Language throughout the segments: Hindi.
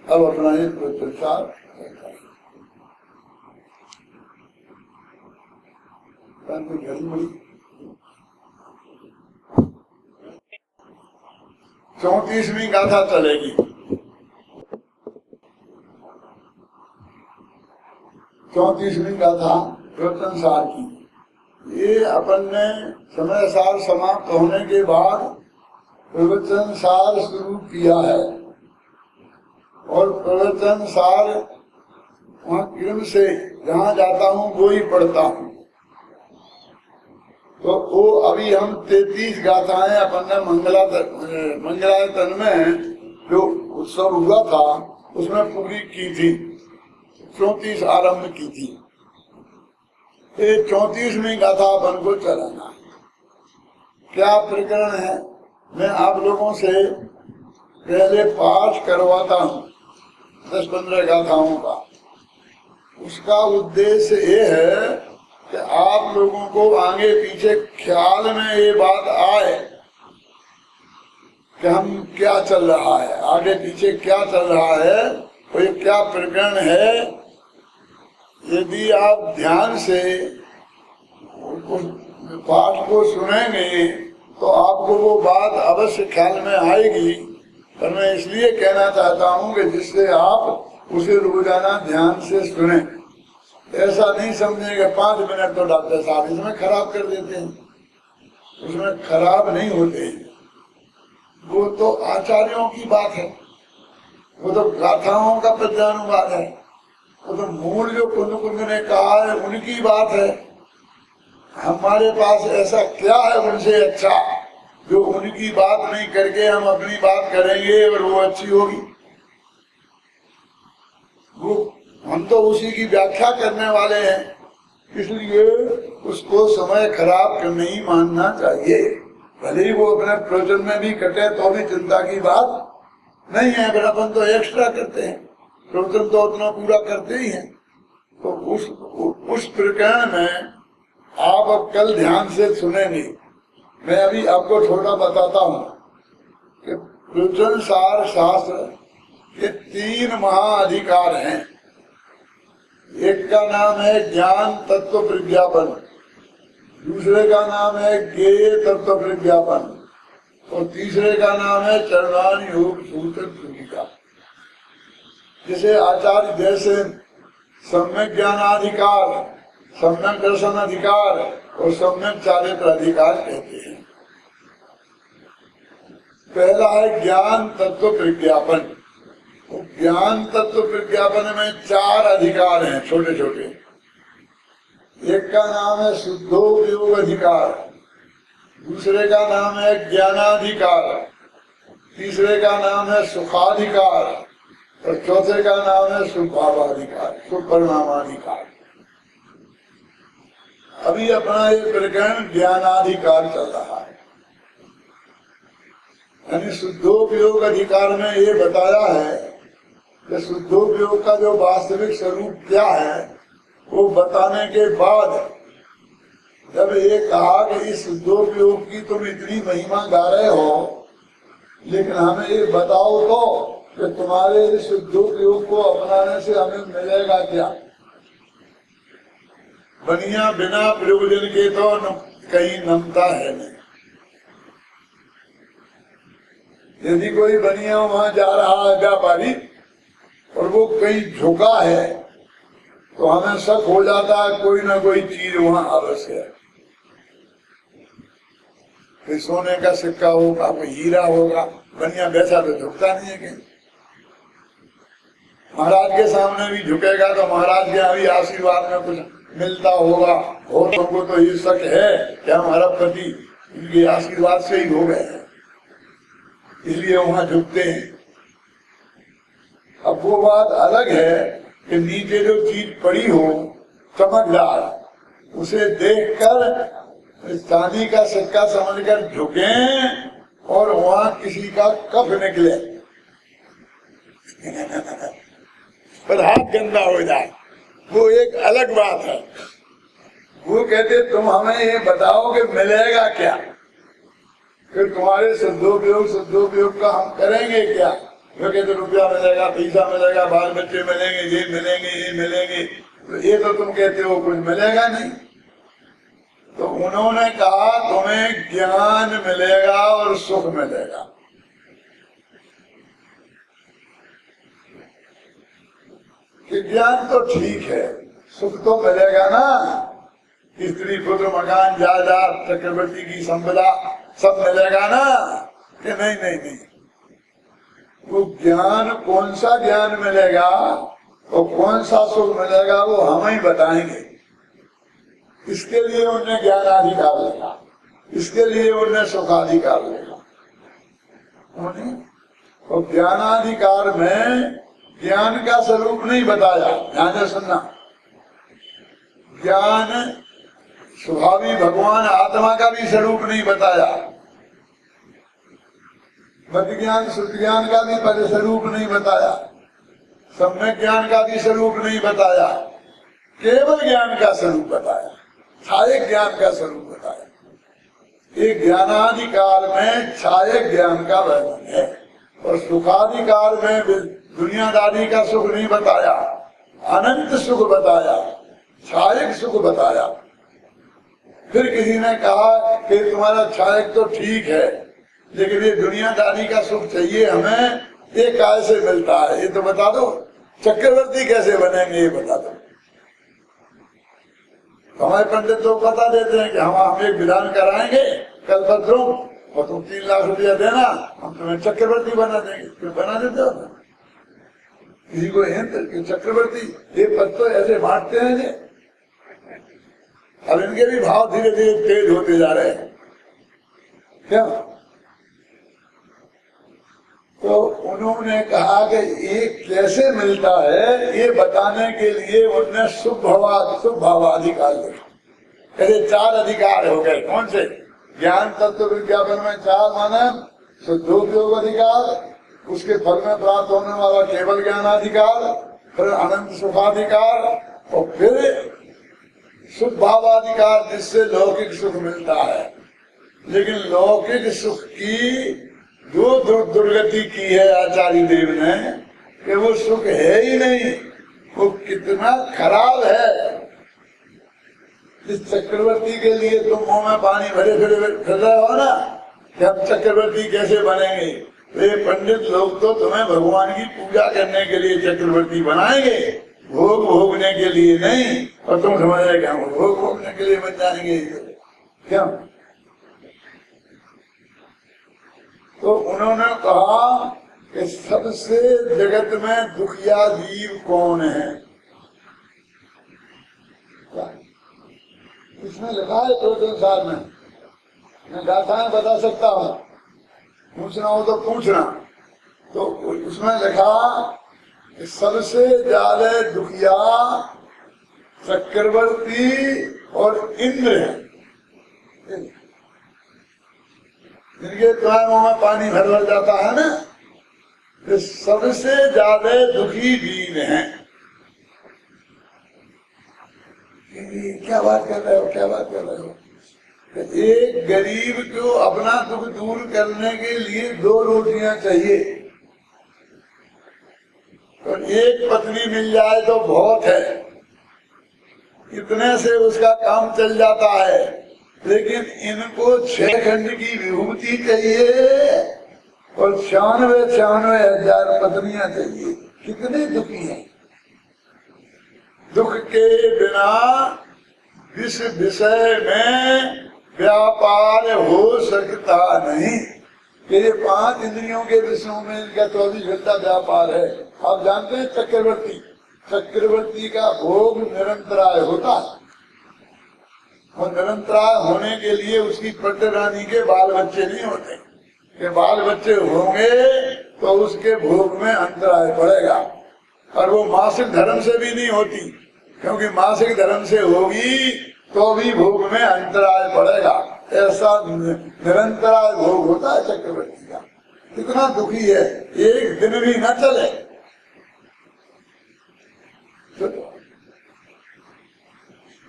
अब अपना ये प्रचार घड़ी 34वीं गाथा चलेगी। 34वीं गाथा प्रवचन सार की। ये अपन ने समय सार समाप्त होने के बाद प्रवचन सार शुरू किया है और प्रवचन सार वहाँ क्रम से जहाँ जाता हूँ वो ही पढ़ता हूँ। तो वो अभी हम 33 गाथाएं अपन ने मंगलायतन में जो उत्सव हुआ था उसमें पूरी की थी, 34 आरंभ की थी। ये 34वीं गाथा अपन को चलाना है। क्या प्रकरण है, मैं आप लोगों से पहले पाठ करवाता हूँ 10-15 गाथाओं का। उसका उद्देश्य ये है कि आप लोगों को आगे पीछे ख्याल में ये बात आए कि हम क्या चल रहा है, आगे पीछे क्या चल रहा है, और ये क्या प्रकरण है। यदि आप ध्यान से उस पाठ को सुनेंगे तो आपको वो बात अवश्य ख्याल में आएगी। पर मैं इसलिए कहना चाहता हूँ कि जिससे आप उसे रोजाना ध्यान से सुने। ऐसा नहीं समझेंगे 5 मिनट तो डॉक्टर साहब इसमें खराब कर देते हैं, उसमें खराब नहीं होते। वो तो आचार्यों की बात है, वो तो गाथाओं का पद्यानुवाद है, वो तो मूल जो कुंद ने कहा है उनकी बात है। हमारे पास ऐसा क्या है उनसे अच्छा जो उनकी बात नहीं करके हम अपनी बात करेंगे और वो अच्छी होगी। वो हम तो उसी की व्याख्या करने वाले हैं, इसलिए उसको समय खराब नहीं मानना चाहिए। भले ही वो अपने प्रवचन में भी कटे तो भी चिंता की बात नहीं है, पर अपन तो एक्स्ट्रा करते हैं, प्रवचन तो उतना पूरा करते ही हैं। तो उस प्रकरण में आप अब कल ध्यान से सुनेंगे। मैं अभी आपको थोड़ा बताता हूँ कि प्रवचन सार शास्त्र के 3 महाअधिकार हैं। एक का नाम है ज्ञान तत्व प्रज्ञापन, दूसरे का नाम है ज्ञेय तत्व प्रज्ञापन और तीसरे का नाम है चरणान योग सूचक सूचिका। जिसे आचार्य जैसे सम्यक ज्ञानाधिकार, सम्यक दर्शन अधिकार और सम्यक चारित्र अधिकार कहते हैं। पहला है ज्ञान तत्व प्रज्ञापन। ज्ञान तत्व प्रज्ञापन में 4 अधिकार हैं छोटे छोटे। एक का नाम है शुद्धोपयोग अधिकार, दूसरे का नाम है ज्ञानाधिकार, तीसरे का नाम है सुखाधिकार और चौथे का नाम है सुभावाधिकार, सुपरिणामाधिकार। अभी अपना ये प्रकरण ज्ञानाधिकार चल रहा है। यानी शुद्धोपयोग अधिकार में ये बताया है कि शुद्धोपयोग का जो वास्तविक स्वरूप क्या है वो बताने के बाद जब ये कहा कि इस शुद्धोपयोग की तुम इतनी महिमा गा रहे हो, लेकिन हमें ये बताओ तो कि तुम्हारे इस शुद्धोपयोग को अपनाने से हमें मिलेगा क्या। बनिया बिना प्रयोजन के तो कहीं नमता है नहीं। यदि कोई बनिया वहां जा रहा है व्यापारी और वो कहीं झुका है तो हमें शक हो जाता है कोई ना कोई चीज वहां अवश्य है। कोई सोने का सिक्का होगा, कोई हीरा होगा, बनिया वैसा तो झुकता नहीं है कहीं। महाराज के सामने भी झुकेगा तो महाराज के अभी आशीर्वाद में कुछ मिलता होगा। और तुमको तो ये शक है कि हमारा पति इनके आशीर्वाद से ही हो गए हैं, इसलिए वहां झुकते हैं। अब वो बात अलग है कि नीचे जो चीज पड़ी हो चमकदार, उसे देखकर चांदी का सिक्का समझकर झुके और वहां किसी का कफ निकले पर हाथ गंदा हो जाए, वो एक अलग बात है। वो कहते तुम हमें ये बताओ कि मिलेगा क्या, फिर तुम्हारे शुद्धोपयोग का हम करेंगे क्या, वो कहते रुपया मिलेगा, पैसा मिलेगा, बाल बच्चे मिलेंगे, ये मिलेंगे, ये मिलेंगे, तो ये तो तुम कहते हो कुछ मिलेगा नहीं। तो उन्होंने कहा तुम्हें ज्ञान मिलेगा और सुख मिलेगा। कि ज्ञान तो ठीक है, सुख तो मिलेगा ना, स्त्री पुत्र मकान जायदाद चक्रवर्ती की संपदा सब मिलेगा ना, कि नहीं नहीं नहीं। वो ज्ञान कौन सा ज्ञान मिलेगा और कौन सा सुख मिलेगा वो हम ही बताएंगे। इसके लिए उन्हें ज्ञानाधिकार लेगा, इसके लिए उन्हें सुखाधिकार लेगा। और ज्ञानाधिकार में ज्ञान का स्वरूप नहीं बताया, ध्यान से सुनना। ज्ञान स्वभावी भगवान आत्मा का भी स्वरूप नहीं बताया, मध्य ज्ञान शुद्ध ज्ञान का भी स्वरूप नहीं बताया, सम्यक ज्ञान का भी स्वरूप नहीं बताया, केवल ज्ञान का स्वरूप बताया, छायक ज्ञान का स्वरूप बताया। एक ज्ञानाधिकार में छायक ज्ञान का वर्णन है और सुखाधिकार में दुनियादारी का सुख नहीं बताया, अनंत सुख बताया, छायक सुख बताया। फिर किसी ने कहा कि तुम्हारा छायक तो ठीक है, लेकिन ये दुनियादारी का सुख चाहिए हमें, ये कैसे मिलता है ये तो बता दो, चक्रवर्ती कैसे बनेंगे ये बता दो। हमारे पंडित लोग बता देते हैं कि हम एक विधान कराएंगे कल्पत्रों और तुम 3 लाख रुपया देना, हम तुम्हें चक्रवर्ती बना देंगे। फिर बना देते हो ना किसी को चक्रवर्ती, ये पद तो ऐसे बांटते हैं जे। अब इनके भी भाव धीरे धीरे तेज होते जा रहे हैं क्या। तो उन्होंने कहा कि ये कैसे मिलता है ये बताने के लिए उन्होंने शुभ भावाधिकार लिखा। कहते 4 अधिकार हो गए, कौन से? ज्ञान तत्व विज्ञापन में 4 माने शुद्धोपयोग अधिकार, उसके फल में प्राप्त होने वाला केवल ज्ञानाधिकार, फिर अनंत सुखाधिकार और फिर शुभ भावाधिकार जिससे लौकिक सुख मिलता है। लेकिन लौकिक सुख की जो दुर्गति की है आचार्य देव ने कि वो सुख है ही नहीं, वो कितना खराब है। इस चक्रवर्ती के लिए तुम मुंह में पानी भरे फिर रहे हो ना कि हम चक्रवर्ती कैसे बनेंगे। तो ये पंडित लोग तो तुम्हें भगवान की पूजा करने के लिए चक्रवर्ती बनाएंगे, भोग भोगने के लिए नहीं। और तुम समझ रहे क्या भोग भोगने के लिए बन जाएंगे क्या। तो उन्होंने कहा कि सबसे जगत में दुखिया जीव कौन है। इसमें लिखा है 2-3 साल में, मैं गाथाएं बता सकता हूँ, पूछना हो तो पूछना। तो उसमें लिखा कि सबसे ज्यादा दुखिया चक्रवर्ती और इंद्र है, जिनके तुम्हारे मुंह में पानी भर जाता है ना, ये सबसे ज्यादा दुखी जीव हैं। क्या बात कर रहे हो, क्या बात कर रहे हो। एक गरीब को अपना दुख दूर करने के लिए 2 रोटियां चाहिए और एक पत्नी मिल जाए तो बहुत है, इतने से उसका काम चल जाता है। लेकिन इनको 6 खंड की विभूति चाहिए और 96,000 पत्नियां चाहिए। कितने दुखी हैं। दुख के बिना इस विषय में व्यापार हो सकता नहीं। ये 5 इंद्रियों के विषयों में इनका 24 घंटा व्यापार है। आप जानते हैं चक्रवर्ती का भोग निरंतराय होता है और निरंतराय होने के लिए उसकी पट्ट रानी के बाल बच्चे नहीं होते। कि बाल बच्चे होंगे तो उसके भोग में अंतराय पड़ेगा। और वो मासिक धर्म से भी नहीं होती, क्योंकि मासिक धर्म से होगी तो भी भोग में अंतराय पड़ेगा। ऐसा निरंतराय भोग होता है चक्रवर्ती का। कितना दुखी है, एक दिन भी न चले।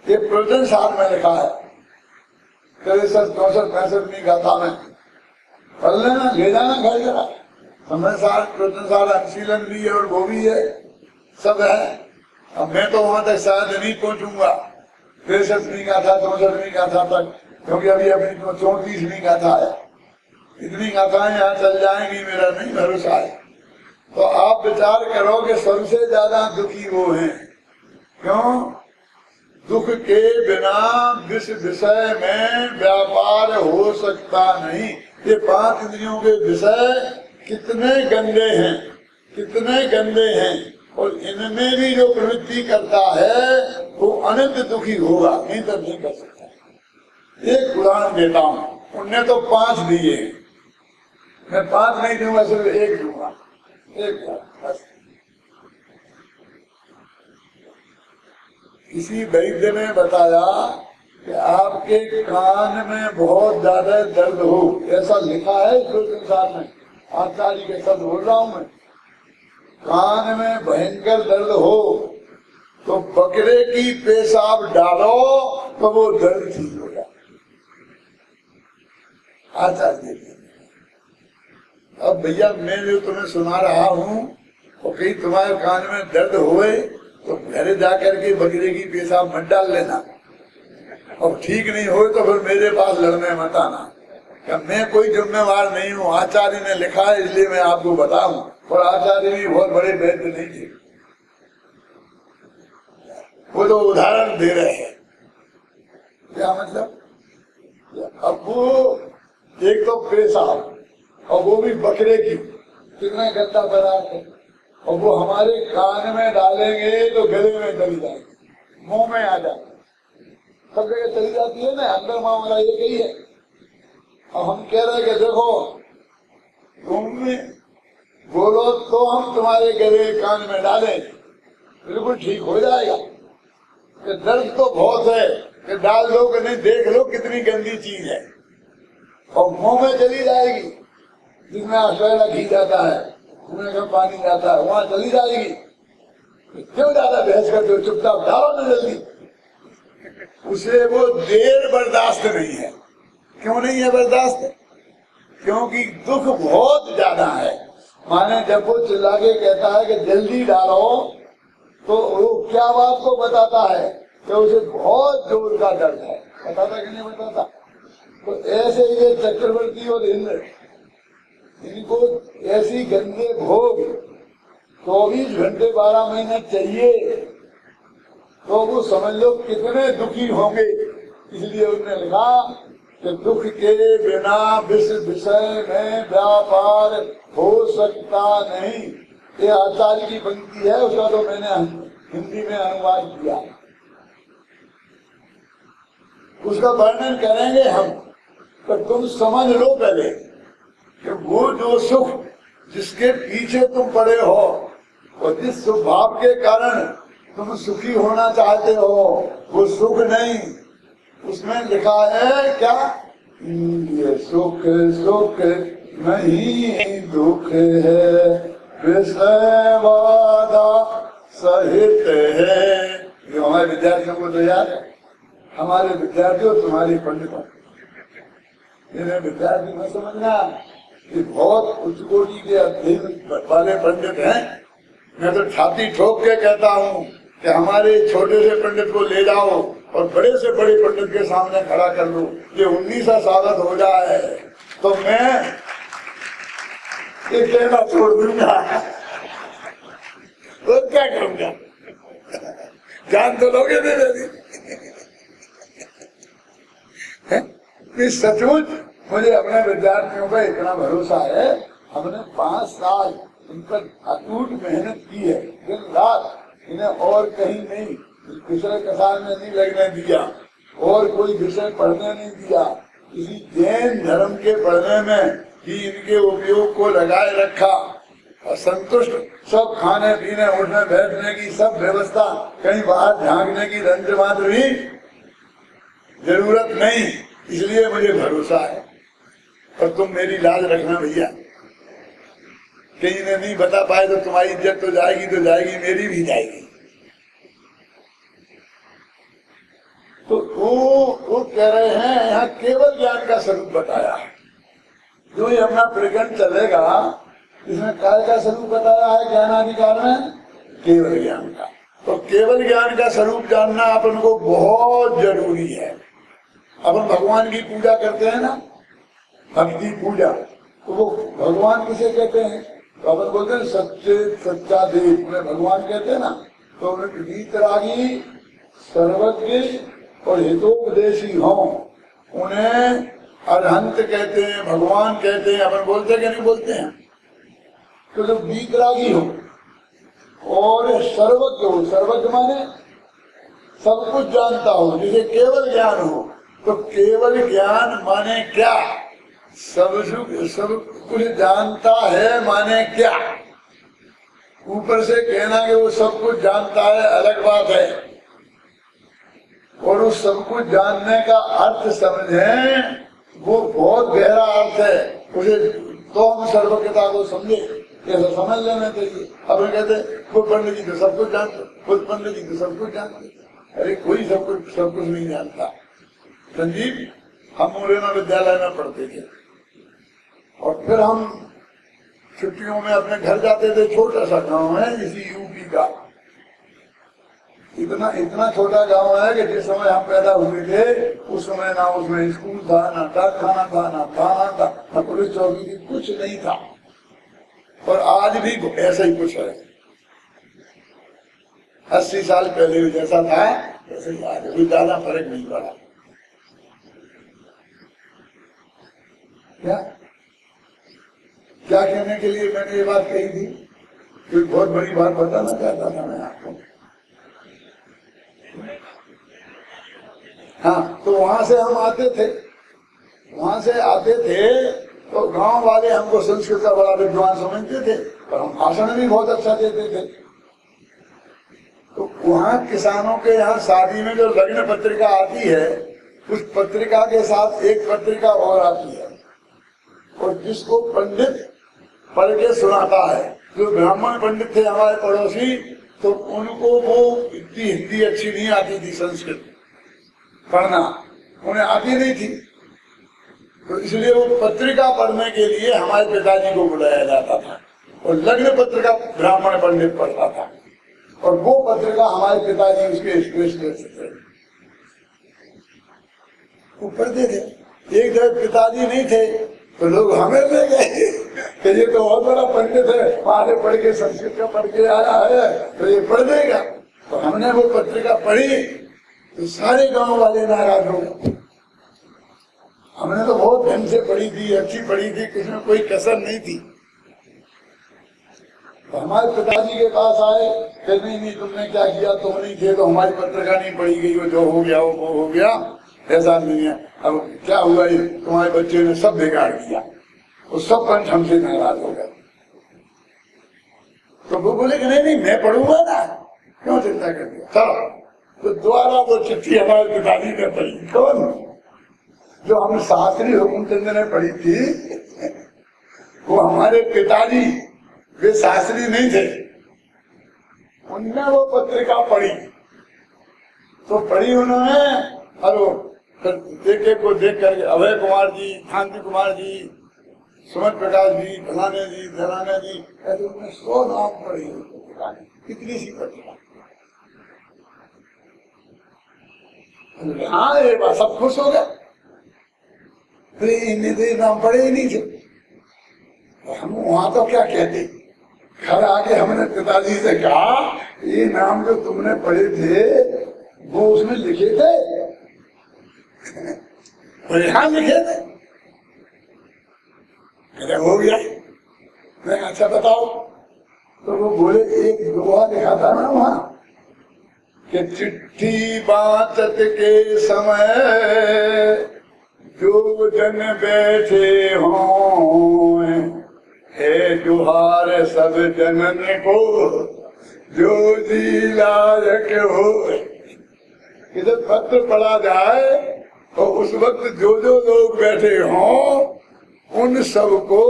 ये प्रवचन साथ में लिखा है 63, 64, 65 गाथा में। पढ़ लेना, ले जाना घर जरा, समय सार प्रवचन सार अनुशीलन भी है और वो भी है, सब है। अब मैं तो वहां तक शायद नहीं पहुंचूंगा 63वीं गाथा 64वीं गाथा तक, क्योंकि अभी अपनी 34वीं गाथा है। इतनी गाथाएं यहाँ चल जाएंगी मेरा नहीं भरोसा है। तो आप विचार करो कि सबसे ज्यादा दुखी वो हैं। क्यों? दुख के बिना विषय में व्यापार हो सकता नहीं। ये 5 इंद्रियों के विषय कितने गंदे हैं, कितने गंदे हैं, और इनमें भी जो प्रवृत्ति करता है वो अनंत दुखी होगा, नहीं तो नहीं कर सकता। एक उदाहरण देता हूँ, उनने तो 5 दिए, मैं 5 नहीं दूंगा, सिर्फ 1 दूंगा। एक बस। किसी वैद्य ने बताया कि आपके कान में बहुत ज्यादा दर्द हो, ऐसा लिखा है इस संसार में, आचार्य के शब्द बोल रहा हूं मैं। कान में भयंकर दर्द हो तो बकरे की पेशाब डालो तो वो दर्द ठीक हो जाए। आचार्य अब भैया मैं जो तुम्हें सुना रहा हूँ, और कहीं तुम्हारे कान में दर्द होए तो घर जाकर के बकरे की पेशाब मत डाल लेना, और ठीक नहीं हो तो फिर मेरे पास लड़ने मत आना। मैं कोई जिम्मेवार नहीं हूँ, आचार्य ने लिखा है इसलिए मैं आपको बताऊं, और आचार्य भी बहुत बड़े वैद्य नहीं थे, वो तो उदाहरण दे रहे हैं। क्या मतलब? अब वो एक तो पेशाब, और वो भी बकरे की, कितना गंदा पदार्थ है, और वो हमारे कान में डालेंगे तो गले में चली जाएगी, मुंह में आ जाए, सब जगह चली जाती है ना, अंदर मामला एक ही है। और हम कह रहे कि देखो तुम बोलो तो हम तुम्हारे गले कान में डालें, बिल्कुल ठीक हो जाएगा। कि दर्द तो बहुत है कि डाल लो कि नहीं, देख लो कितनी गंदी चीज है, और मुंह में चली जाएगी, जिसमें आश्रय घी जाता है, जिसमें पानी जाता है, वहां चली जाएगी। क्यों ज्यादा बहस करते हो, चुपचाप डालो ना जल्दी। उसे वो देर बर्दाश्त नहीं है। क्यों नहीं है बर्दाश्त? क्योंकि दुख बहुत ज्यादा है। माने जब वो चिल्ला के कहता है कि जल्दी डालो, तो वो क्या बात को बताता है कि उसे बहुत जोर का दर्द है, बताता कि नहीं बताता? तो ऐसे ये चक्रवर्ती और इंद्र, इनको ऐसी गंदे भोग 24 घंटे 12 महीने चाहिए, तो वो समझ लो कितने दुखी होंगे। इसलिए उन्होंने लिखा कि दुख के बिना विषय में व्यापार हो सकता नहीं। ये आचार्य की पंक्ति है, उसका तो मैंने हिंदी में अनुवाद किया, उसका वर्णन करेंगे हम। तो तुम समझ लो पहले कि वो जो सुख जिसके पीछे तुम पड़े हो, और जिस स्वभाव के कारण तुम सुखी होना चाहते हो, वो सुख नहीं, उसमें लिखा है क्या? ये सुख सुख नहीं दुख है, विषय वादा सहित है। ये हमारे विद्यार्थियों को तो याद है, हमारे विद्यार्थियों तुम्हारी पंडितों, इन्हें विद्यार्थी में समझना कि बहुत उच्च कोटि के अध्ययन वाले पंडित हैं। मैं तो छाती ठोक के कहता हूँ कि हमारे छोटे से पंडित को ले जाओ और बड़े से बड़े पंडित के सामने खड़ा कर लो, ये 19 साबित हो जाए तो मैं ये कहना छोड़ दूंगा, और क्या करूंगा? जान तो लोगे दे मेरी। सचमुच मुझे अपने विद्यार्थियों पर इतना भरोसा है, हमने 5 साल इन पर अटूट मेहनत की है, दिन रात। इन्हें और कहीं नहीं, विषय कसार में नहीं लगने दिया, और कोई विषय पढ़ने नहीं दिया। किसी जैन धर्म के पढ़ने में ही इनके उपयोग को लगाए रखा, और संतुष्ट सब खाने पीने उठने बैठने की सब व्यवस्था, कहीं बाहर झांकने की रंज मात्र भी जरूरत नहीं। इसलिए मुझे भरोसा है, और तुम मेरी लाज रखना भैया। कहीं ने नहीं बता पाए तो तुम्हारी इज्जत तो जाएगी, मेरी भी जाएगी। तो वो कह रहे हैं यहाँ केवल ज्ञान का स्वरूप बताया है। जो ये अपना प्रकरण चलेगा इसमें काय का स्वरूप बताया है ज्ञानाधिकार में? केवल ज्ञान का। तो केवल ज्ञान का स्वरूप जानना अपन को बहुत जरूरी है। अपन भगवान की पूजा करते हैं ना, भक्ति पूजा, तो वो भगवान किसे कहते हैं? तो अपन बोलते हैं सच्चे सच्चा देव, उन्हें भगवान कहते हैं ना। तो उन्हें वीतरागी, सर्वज्ञ और हितोपदेशी हो, उन्हें अरहंत कहते हैं, भगवान कहते हैं। अपन बोलते हैं कि नहीं बोलते हैं? तो जब वीतरागी हो और सर्वज्ञ हो, सर्वज्ञ माने सब कुछ जानता हो, जिसे केवल ज्ञान हो, तो केवल ज्ञान माने क्या? सब कुछ जानता है माने क्या? ऊपर से कहना कि वो सब कुछ जानता है अलग बात है, और उस सब कुछ जानने का अर्थ समझें, वो बहुत गहरा अर्थ है। उसे तो हम सर्वज्ञता को समझे, ऐसा समझ लेना चाहिए। अब कहते वो पंडित जी तो सब कुछ जानते, खुद पंडित जी तो सब कुछ जानते। अरे कोई सब कुछ नहीं जानता। संजीव, हम मुरैना विद्यालय में पढ़ते थे और फिर हम छुट्टियों में अपने घर जाते थे। छोटा सा गांव है इसी यूपी का, इतना छोटा गांव है कि जिस समय हम पैदा हुए थे उस समय ना उसमें स्कूल था, ना डाकखाना था, ना थाना था, ना पुलिस चौकी थी, कुछ नहीं था। और आज भी ऐसा ही कुछ है। 80 साल पहले जैसा था वैसे ही आज, कोई ज्यादा फर्क नहीं पड़ा। क्या कहने के लिए मैंने ये बात कही थी? कोई बहुत बड़ी बात बताना चाहता था मैं आपको। हाँ, तो वहां से हम आते थे, तो गांव वाले हमको संस्कृत का बड़ा विद्वान समझते थे, पर हम भाषण भी बहुत अच्छा देते थे। तो वहाँ किसानों के यहाँ शादी में जो लग्न पत्रिका आती है, उस पत्रिका के साथ एक पत्रिका और आती है, और जिसको पंडित पढ़ के सुनाता है। जो ब्राह्मण पंडित थे हमारे पड़ोसी, तो उनको वो इतनी हिंदी अच्छी नहीं आती थी, संस्कृत पढ़ना उन्हें आती नहीं थी, तो इसलिए वो पत्रिका पढ़ने के लिए हमारे पिताजी को बुलाया जाता था, और लग्न पत्रिका ब्राह्मण पंडित पढ़ता था, और वो पत्रिका हमारे पिताजी उसके स्पेशलिस्ट थे, वो पढ़ते थे। एक जगह पिताजी नहीं थे तो लोग हमें ले गए कि ये तो बहुत बड़ा पंडित है, वहां पढ़ के संस्कृत का पढ़ के आया है, तो ये पढ़ देगा। तो हमने वो पत्रिका पढ़ी तो सारे गांव वाले नाराज हो गए। हमने तो बहुत ढंग से पढ़ी थी, अच्छी पढ़ी थी, किसमें कोई कसर नहीं थी। तो हमारे पिताजी के पास आए कि नहीं तुमने क्या किया, तुम नहीं थे तो हमारी पत्रिका नहीं पढ़ी गई, वो जो हो गया वो हो गया, ऐसा नहीं है। अब क्या हुआ, ये तुम्हारे बच्चे ने सब बिगाड़ दिया। वो सब पंच हमसे नाराज हो गए। तो वो बोले कि नहीं मैं पढ़ूंगा ना, क्यों चिंता कर दिया, चलो। तो दोबारा वो चिट्ठी हमारे पिताजी ने पढ़ी। कौन? जो हम शास्त्री हुकुमचंद ने पढ़ी थी, वो हमारे पिताजी, वे शास्त्री नहीं थे, उनने वो पत्रिका पढ़ी। तो पढ़ी उन्होंने, और एक को देख करके अभय कुमार जी, शांति कुमार जी, सुमन प्रकाश जी, फलाने जी, धलाने जी, ऐसे उन्होंने 100 नाम पढ़ी। कितनी सी पत्रिका। हाँ, ये बात सब खुश हो गए, इन्हें नाम पढ़े ही नहीं थे। हम वहां तो क्या कहते, घर आके हमने पिताजी से कहा ये नाम जो तुमने पढ़े थे वो उसमें लिखे थे? और यहाँ लिखे थे? हो गया। मैं अच्छा बताओ। तो वो बोले एक दोहा लिखा था ना वहां कि चिट्ठी बातत के समय जो जन बैठे हों, है जुहार सब जनन को जो जी लायक हो। इधर पत्र पढ़ा जाए तो उस वक्त जो लोग बैठे हों उन सबको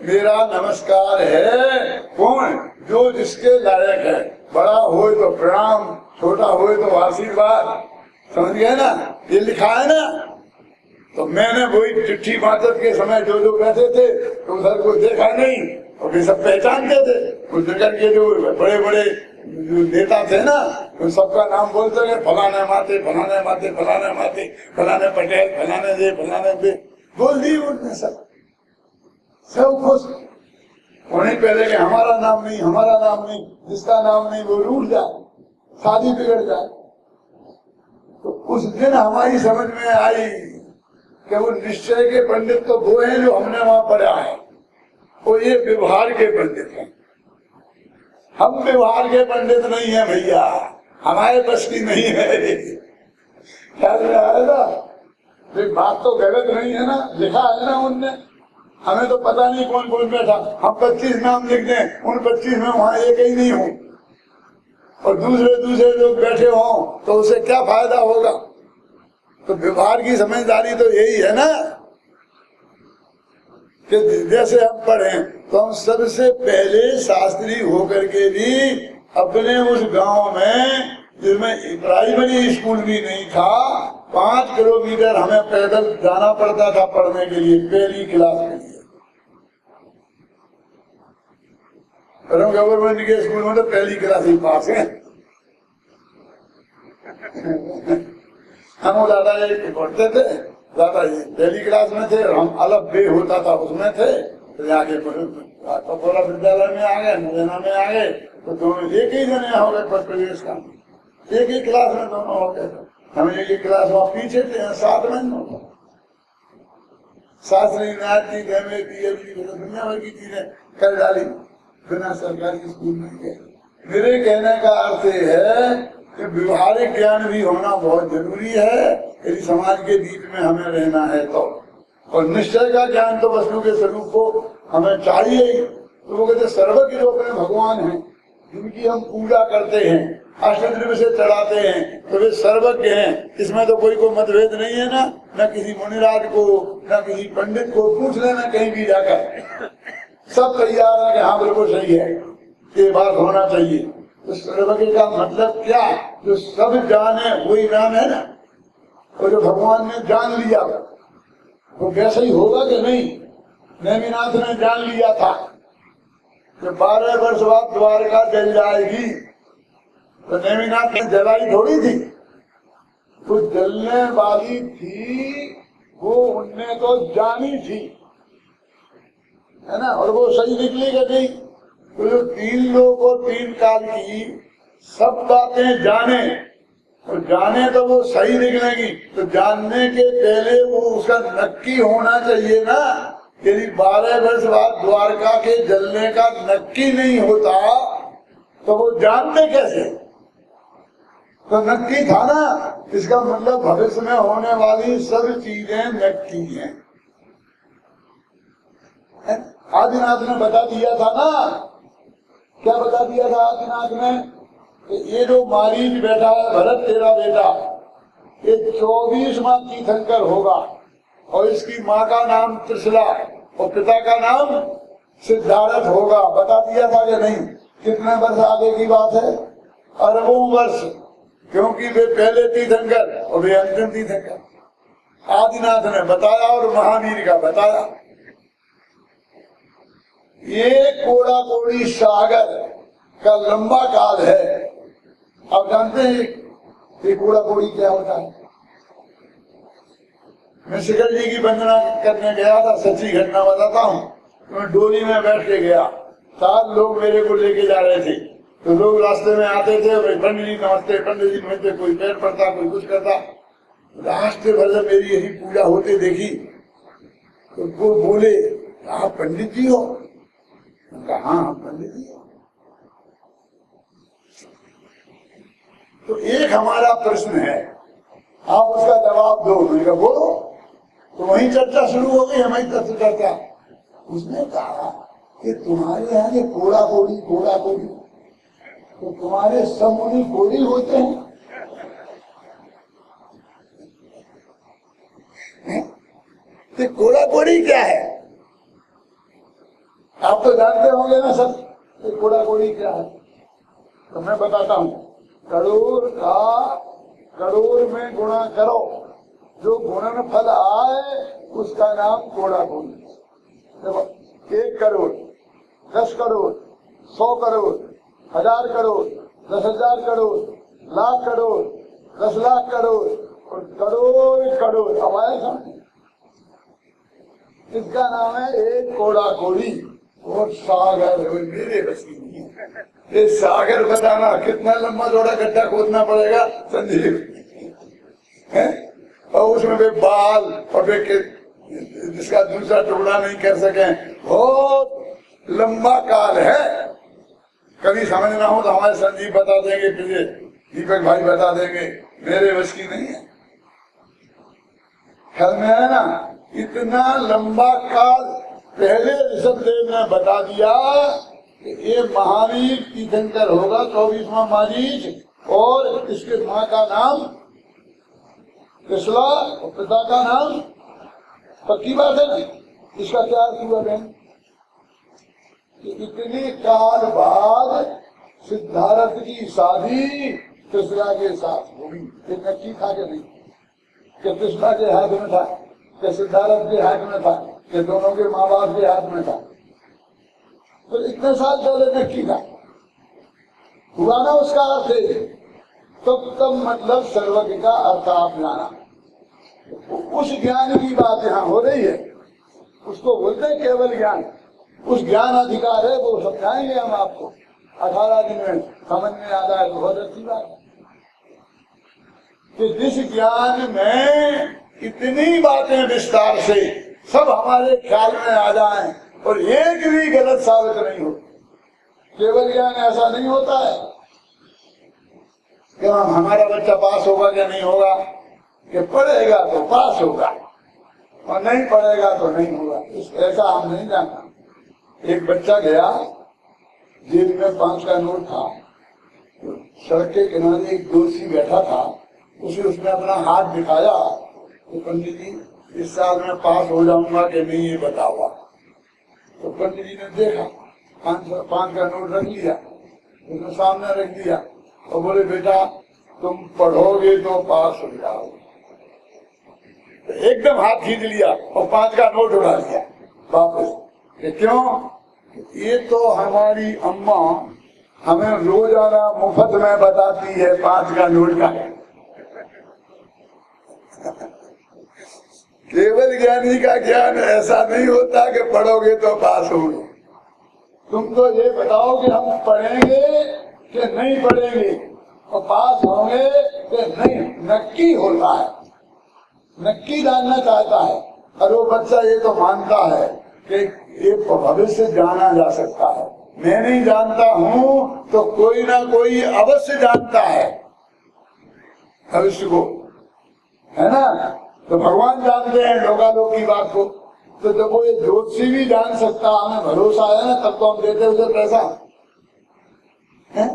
मेरा नमस्कार है। कौन? जो जिसके लायक है। बड़ा हो तो प्रणाम, छोटा हो तो आशीर्वाद। समझ गए ना? ये लिखा है ना। तो मैंने वही चिट्ठी बातत के समय जो बैठे थे तो उधर को देखा नहीं, और वे सब पहचानते थे। उस नगर के जो बड़े बड़े नेता थे ना, उन सबका नाम बोलते गए, फलाने माते, फलाने माते, फलाने माते, फलाने पटेल, फलाने दे, फलाने दे, बोल दी उनने सब खुश। उन्हें पहले कि हमारा नाम नहीं, हमारा नाम नहीं, जिसका नाम नहीं वो रूठ जाए, शादी बिगड़ जाए। तो उस दिन हमारी समझ में आई कि वो निश्चय के पंडित तो वो हैं जो हमने वहां पढ़ा है, वो ये व्यवहार के पंडित हैं। हम व्यवहार के पंडित नहीं है भैया, हमारे बस की नहीं है। ख्याल में आएगा, बात तो गलत नहीं है ना, लिखा है ना उनने, हमें तो पता नहीं कौन कौन बैठा। हम 25 नाम लिख दें, उन 25 में वहां एक ही नहीं हो, और दूसरे लोग बैठे हों तो उसे क्या फायदा होगा। तो व्यवहार की समझदारी तो यही है ना कि जैसे हम पढ़े तो हम सबसे पहले शास्त्री होकर के भी अपने उस गांव में, जिसमें प्राइमरी स्कूल भी नहीं था, 5 किलोमीटर हमें पैदल जाना पड़ता था पढ़ने के लिए, पहली क्लास के लिए। और हम गवर्नमेंट के स्कूल में तो पहली क्लास ही पास है। हम दादाजी पढ़ते थे, दादाजी पहली क्लास में थे, और हम अलग बे होता था उसमें थे। तो जाके कपोरा विद्यालय में आ गए, नरेना में आ गए, तो दोनों एक ही जने हो गए प्रवेश का, एक ही क्लास में दोनों हो गए। हम एक ही क्लास वहां पीछे थे, 7 महीनों शास्त्री नाथ की दुनिया भर की चीजें कर डाली, बिना सरकारी स्कूल में गए। मेरे कहने का अर्थ है कि व्यवहारिक ज्ञान भी होना बहुत जरूरी है यदि समाज के बीच में हमें रहना है तो। और निश्चय का ज्ञान तो वस्तु के स्वरूप को हमें चाहिए ही। तो वो कहते सर्वज्ञ जो अपने भगवान हैं, जिनकी हम पूजा करते हैं, अष्टद्रव्य से चढ़ाते हैं, तो वे सर्वज्ञ हैं। इसमें तो कोई मतभेद नहीं है ना, न किसी मुनिराज को, न किसी पंडित को पूछ लेना कहीं भी जाकर, सब तैयार है कि हाँ बिल्कुल सही है, ये बात होना चाहिए। तो सर्वज्ञ का मतलब क्या, जो सब जाने वही नाम है ना। और जो भगवान ने जान लिया वो वैसे ही होगा कि नहीं। नेमिनाथ ने जान लिया था कि 12 वर्ष बाद द्वारका जल जाएगी, तो नेमिनाथ ने जलाई थोड़ी थी, तो जलने वाली थी वो, उनने तो जानी थी, है ना। और वो सही निकली कि नहीं। तो जो 3 लोग और 3 काल की सब बातें जाने, और जाने तो वो सही निकलेगी। तो जानने के पहले वो उसका नक्की होना चाहिए ना। यदि 12 वर्ष बाद द्वारका के जलने का नक्की नहीं होता तो वो जानते कैसे। तो नक्की था ना, इसका मतलब भविष्य में होने वाली सब चीजें नक्की हैं। आदिनाथ ने बता दिया था ना, क्या बता दिया था आदिनाथ ने, ये जो मारीच बैठा है भरत तेरा बेटा, ये 24वां तीर्थंकर होगा, और इसकी माँ का नाम त्रिशला और पिता का नाम सिद्धार्थ होगा। बता दिया था कि नहीं। कितने वर्ष आगे की बात है, अरबों वर्ष, क्योंकि वे पहले तीर्थंकर और वे अंतिम तीर्थंकर। आदिनाथ ने बताया और महावीर का बताया। ये कोड़ा कोड़ी सागर का लंबा काल है। आप जानते हैं ये कोड़ा कोड़ी क्या होता है। मैं शिखर जी की वंदना करने गया था, सच्ची घटना बताता हूँ। मैं डोली में बैठ के गया, 7 लोग मेरे को लेके जा रहे थे। तो लोग रास्ते में आते थे, पंडित जी नमस्ते, पंडित जी नमस्ते, कोई पैर पड़ता, कोई कुछ करता। रास्ते भर जब मेरी यही पूजा होते देखी तो वो बोले, आप पंडित जी हो? कहा हाँ पंडित जी हो। तो एक हमारा प्रश्न है, आप उसका जवाब दो। मैंने कहा बोलो। तो वही चर्चा शुरू हो गई, हमारी चर्चा। उसने कहा कि तुम्हारे यहाँ ये कोड़ा कोड़ी, तो तुम्हारे सब मुनि कोड़ी होते हैं। तो कोड़ा कोड़ी क्या है आप तो जानते होंगे ना सब, तो कोड़ा कोड़ी क्या है। तो मैं बताता हूँ। करोड़ में गुणा करो, जो गुणन फल आए उसका नाम कोड़ा कोड़ी। देखो 1 करोड़, 10 करोड़, 100 करोड़, 1000 करोड़, 10,000 करोड़, लाख करोड़, 10 लाख करोड़ और करोड़ करोड़। अब आया समझ? इसका नाम है एक कोड़ा कोड़ी और सागर। मेरे बस की नहीं है ये सागर बताना। कितना लंबा चौड़ा गड्ढा खोदना पड़ेगा संजीव है? और उसमें वे बाल और वे जिसका दूसरा टुकड़ा नहीं कर सके, बहुत लंबा काल है। कभी समझ ना हो तो हमारे संजीव बता देंगे, फिर दीपक भाई बता देंगे, मेरे बस की नहीं है। ख्याल में है ना? इतना लंबा काल पहले ऋषभदेव ने बता दिया कि ये महावीर तीर्थंकर होगा 24वां मारीच, और इसके माँ का नाम कृष्णा और पिता का नाम। पक्की बात है ना? इसका क्या अर्थ हुआ बहन? इतने काल बाद सिद्धार्थ की शादी कृष्णा के साथ होगी। ये नक्की था कि नहीं? कि कृष्णा के हाथ में था, कि सिद्धार्थ के हाथ में था, कि दोनों के माँ बाप के हाथ में था? तो इतने साल पहले नक्की था, हुआ ना उसका अर्थ। तो तब मतलब सर्वज्ञ का अर्थ आप जाना। उस ज्ञान की बात यहाँ हो रही है, उसको बोलते हैं केवल ज्ञान। उस ज्ञान अधिकार है, वो समझाएंगे हम आपको। 18 दिन में समझ में आ जाए तो बहुत अच्छी बात है कि जिस ज्ञान में इतनी बातें विस्तार से सब हमारे ख्याल में आ जाएं और एक भी गलत साबित नहीं हो। केवल ज्ञान ऐसा नहीं होता है कि हमारा बच्चा पास होगा क्या नहीं होगा, कि पढ़ेगा तो पास होगा और नहीं पढ़ेगा तो नहीं होगा, ऐसा हम नहीं जानता। एक बच्चा गया, जेब में 5 का नोट था, सड़क के किनारे एक दोषी बैठा था, उसने अपना हाथ दिखाया तो पंडित जी इस साल में पास हो जाऊंगा कि नहीं ये बताओ। तो पंडित जी ने देखा, 5 का नोट रख लिया, उसने सामने रख दिया और बोले बेटा तुम पढ़ोगे तो पास हो जाओगे। तो एकदम हाथ खींच लिया और 5 का नोट उड़ा लिया वापस। क्यों? ये तो हमारी अम्मा हमें रोजाना मुफ्त में बताती है 5 का नोट का। केवल ज्ञानी का ज्ञान ऐसा नहीं होता कि पढ़ोगे तो पास होगे। तुम तो ये बताओ कि हम पढ़ेंगे कि नहीं पढ़ेंगे और पास होंगे कि नहीं। नक्की होता है, नक्की जानना चाहता है। और वो बच्चा ये तो मानता है कि ये भविष्य जाना जा सकता है। मैं नहीं जानता हूँ तो कोई ना कोई अवश्य जानता है भविष्य को, है ना? तो भगवान जानते हैं लोगालोक की बात को। तो जब वो ये ज्योतिषी भी जान सकता, हमें भरोसा है ना, तब तो हम देते उसे पैसा है।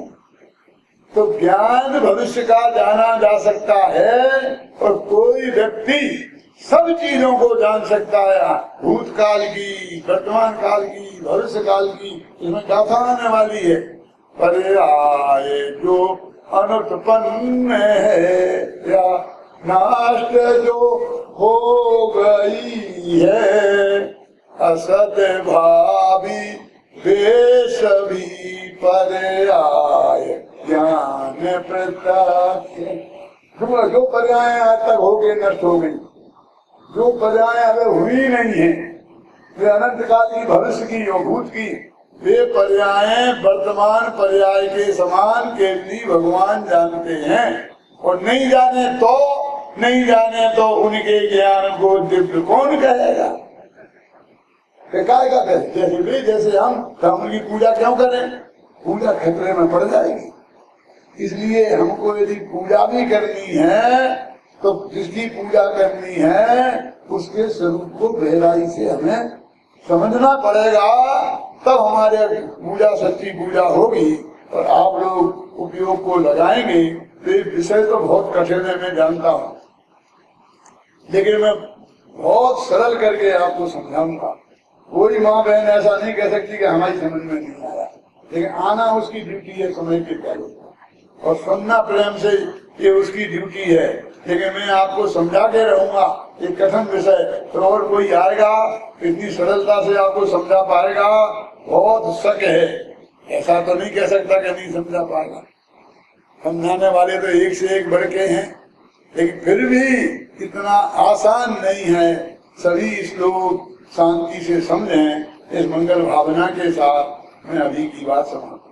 तो ज्ञान भविष्य का जाना जा सकता है और कोई व्यक्ति सब चीजों को जान सकता है, भूतकाल की, वर्तमान काल की, भविष्य काल की। इसमें गाथा आने वाली है, पर आए जो अनुत्पन्न है या नाश जो हो गई है, असद भावी वे सभी पर आए ज्ञान प्रत्यक्ष। जो पर्याय आज तक हो गए नष्ट हो गई, जो पर्याय अगर हुई नहीं है, वे अनंत काल की, भविष्य की और भूत की, वे पर्याय वर्तमान पर्याय के समान केवली भगवान जानते हैं। और नहीं जाने तो उनके ज्ञान को दिव्य कौन कहेगा? जैसे हम उनकी पूजा क्यों करें? पूजा खतरे में पड़ जाएगी। इसलिए हमको यदि पूजा भी करनी है तो जिसकी पूजा करनी है उसके स्वरूप को गहराई से हमें समझना पड़ेगा, तब हमारे पूजा सच्ची पूजा होगी और आप लोग उपयोग को लगाएंगे। तो ये विषय तो बहुत कठिन है, मैं जानता हूँ, लेकिन मैं बहुत सरल करके आपको समझाऊंगा। कोई माँ बहन ऐसा नहीं कह सकती कि हमारी समझ में नहीं आया, लेकिन आना उसकी ड्यूटी है समय के पहले, और सुनना प्रेम से ये उसकी ड्यूटी है। लेकिन मैं आपको समझा के रहूंगा, ये कठिन विषय तो और कोई आएगा इतनी सरलता से आपको समझा पाएगा बहुत शक है, ऐसा तो नहीं कह सकता कि नहीं समझा पाएगा। समझाने वाले तो एक से एक बढ़ के हैं, लेकिन फिर भी इतना आसान नहीं है। सभी श्लोक शांति से समझें। इस मंगल भावना के साथ मैं अभी की बात समाप्त